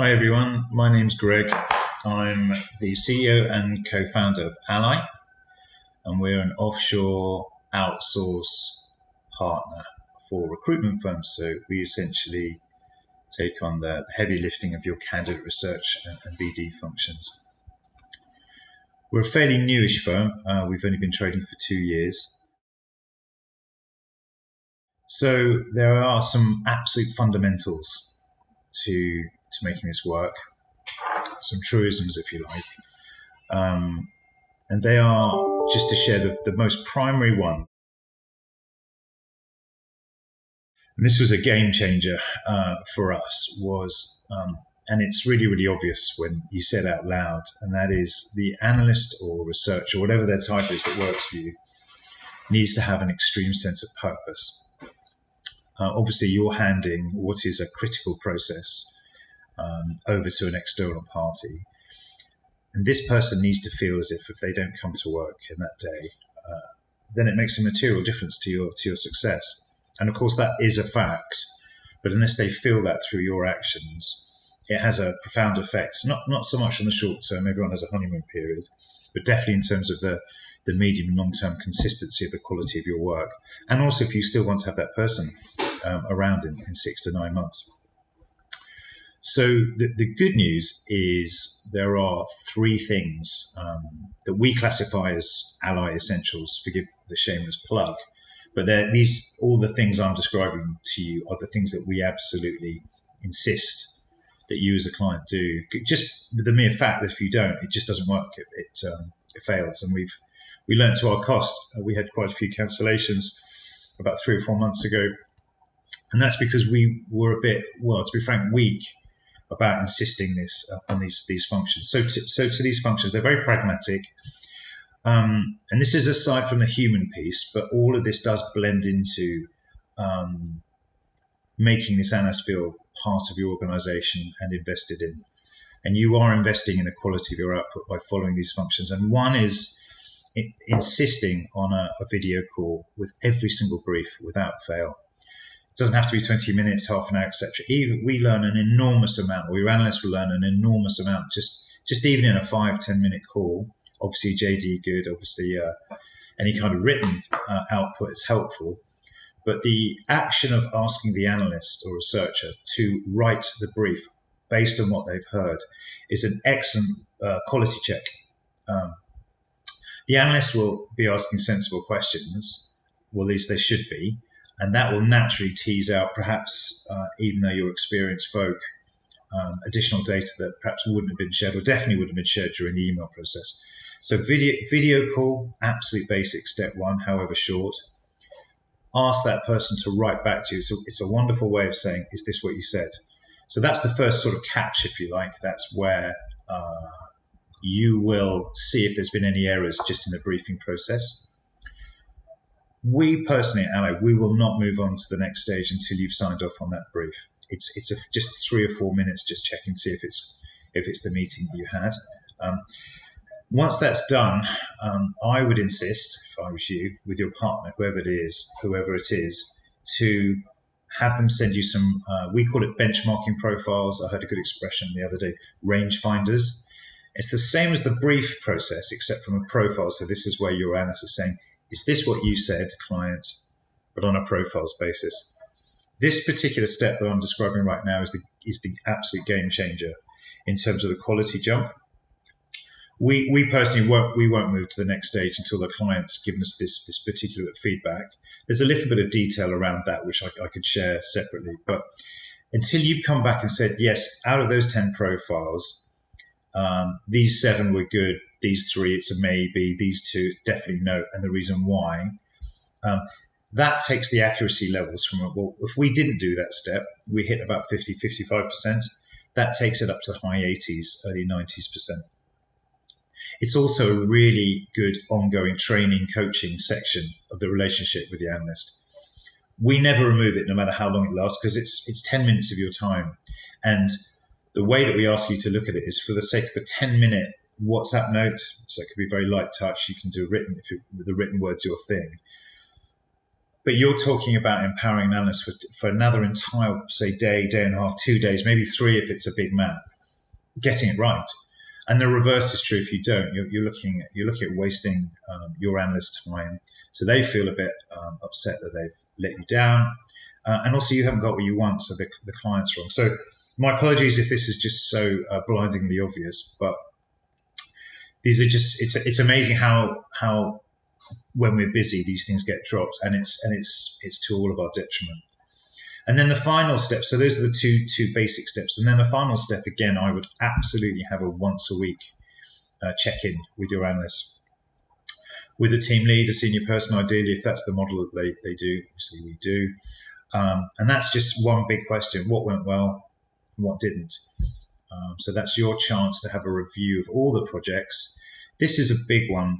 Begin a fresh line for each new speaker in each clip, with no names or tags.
Hi everyone, my name's Greg. I'm the CEO and co-founder of Ally, and we're an offshore outsource partner for recruitment firms. So we essentially take on the heavy lifting of your candidate research and BD functions. We're a fairly newish firm. We've only been trading for 2 years. So there are some absolute fundamentals to making this work, some truisms, if you like. And they are, just to share the most primary one. And this was a game changer for us, and it's really, really obvious when you say it out loud, and that is the analyst or researcher, whatever their title is that works for you, needs to have an extreme sense of purpose. Obviously, you're handing what is a critical process over to an external party. And this person needs to feel as if they don't come to work in that day, then it makes a material difference to your success. And of course, that is a fact. But unless they feel that through your actions, it has a profound effect. Not so much on the short term, everyone has a honeymoon period, but definitely in terms of the medium and long-term consistency of the quality of your work. And also if you still want to have that person around in 6 to 9 months. So the good news is there are 3 things that we classify as Ally Essentials, forgive the shameless plug, but all the things I'm describing to you are the things that we absolutely insist that you as a client do. Just the mere fact that if you don't, it just doesn't work. It fails. And we learned to our cost. We had quite a few cancellations about 3 or 4 months ago. And that's because we were a bit, well, to be frank, weak about insisting on these functions. So to these functions, they're very pragmatic. And this is aside from the human piece, but all of this does blend into making this analyst feel part of your organization and invested in. And you are investing in the quality of your output by following these functions. And one is insisting on a video call with every single brief without fail. It doesn't have to be 20 minutes, half an hour, etc. We learn an enormous amount, or your analysts will learn an enormous amount, just even in a 5-10 minute call. Obviously, JD good. Obviously, any kind of written output is helpful. But the action of asking the analyst or researcher to write the brief based on what they've heard is an excellent quality check. The analyst will be asking sensible questions, well, at least they should be, and that will naturally tease out, perhaps, even though you're experienced folk, additional data that perhaps wouldn't have been shared or definitely wouldn't have been shared during the email process. So video call, absolute basic, step 1, however short. Ask that person to write back to you. So it's a wonderful way of saying, is this what you said? So that's the first sort of catch, if you like. That's where you will see if there's been any errors just in the briefing process. We personally at Ally, we will not move on to the next stage until you've signed off on that brief. It's just 3 or 4 minutes, just checking, see if it's the meeting that you had. Once that's done, I would insist, if I was you, with your partner, whoever it is, to have them send you some, we call it benchmarking profiles. I heard a good expression the other day, range finders. It's the same as the brief process, except from a profile. So this is where your analyst is saying, is this what you said, client, but on a profiles basis? This particular step that I'm describing right now is the absolute game changer in terms of the quality jump. We personally won't move to the next stage until the client's given us this particular feedback. There's a little bit of detail around that which I could share separately, but until you've come back and said, yes, out of those 10 profiles, these 7 were good, these 3 it's a maybe, these 2 it's definitely no, and the reason why, that takes the accuracy levels from, well, if we didn't do that step, we hit about 50-55%, that takes it up to the high 80s, early 90s%. It's also a really good ongoing training, coaching section of the relationship with the analyst. We never remove it, no matter how long it lasts, because it's 10 minutes of your time. And the way that we ask you to look at it is for the sake of a 10-minute WhatsApp note. So it could be very light touch. You can do written, if the written word's your thing. But you're talking about empowering analysts for another entire, say, day and a half, 2 days, maybe 3 if it's a big map, getting it right. And the reverse is true if you don't. You're looking at wasting your analyst time. So they feel a bit upset that they've let you down. And also you haven't got what you want, so the client's wrong. So my apologies if this is just so blindingly obvious, but these are just, it's amazing how when we're busy, these things get dropped, and it's to all of our detriment. And then the final step, so those are the two basic steps. And then the final step, again, I would absolutely have a once a week check-in with your analyst, with a team lead, a senior person, ideally, if that's the model that they do. Obviously, we do. And that's just one big question: what went well and what didn't? So that's your chance to have a review of all the projects. This is a big one,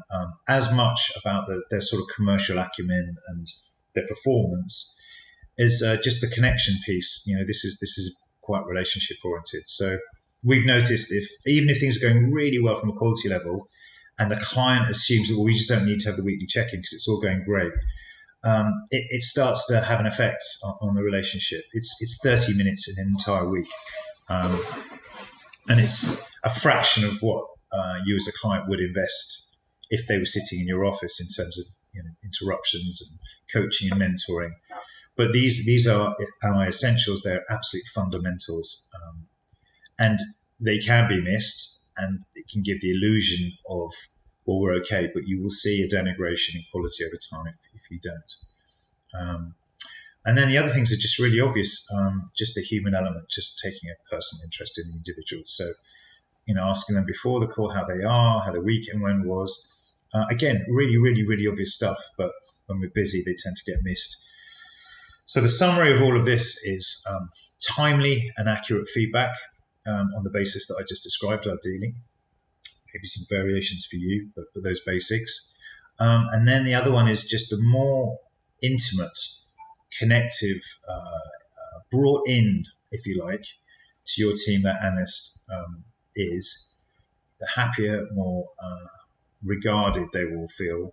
as much about their sort of commercial acumen and their performance is just the connection piece. This is quite relationship oriented. So we've noticed even if things are going really well from a quality level, and the client assumes that, well, we just don't need to have the weekly check-in because it's all going great, it starts to have an effect on the relationship. It's 30 minutes in an entire week, and it's a fraction of what you as a client would invest if they were sitting in your office in terms of interruptions and coaching and mentoring. But these are my essentials. They're absolute fundamentals, and they can be missed, and it can give the illusion of, well, we're okay, but you will see a denigration in quality over time if you don't. And then the other things are just really obvious, just the human element, just taking a personal interest in the individual. So, asking them before the call how they are, how the weekend was. Again, really, really, really obvious stuff, but when we're busy, they tend to get missed. So the summary of all of this is timely and accurate feedback on the basis that I just described, ideally. Maybe some variations for you, but those basics. And then the other one is just the more intimate, connective, brought in, if you like, to your team that analyst is, the happier, more regarded they will feel.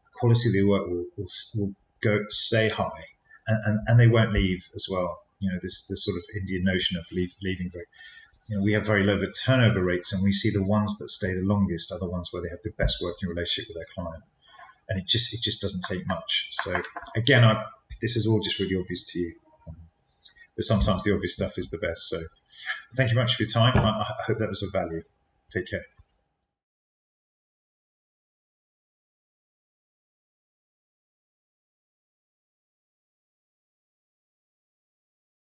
The quality of their work will stay high, and they won't leave as well. This sort of Indian notion of leaving very. We have very low turnover rates, and we see the ones that stay the longest are the ones where they have the best working relationship with their client, and it just doesn't take much. So again, this is all just really obvious to you, but sometimes the obvious stuff is the best. So thank you much for your time. I hope that was of value. Take care.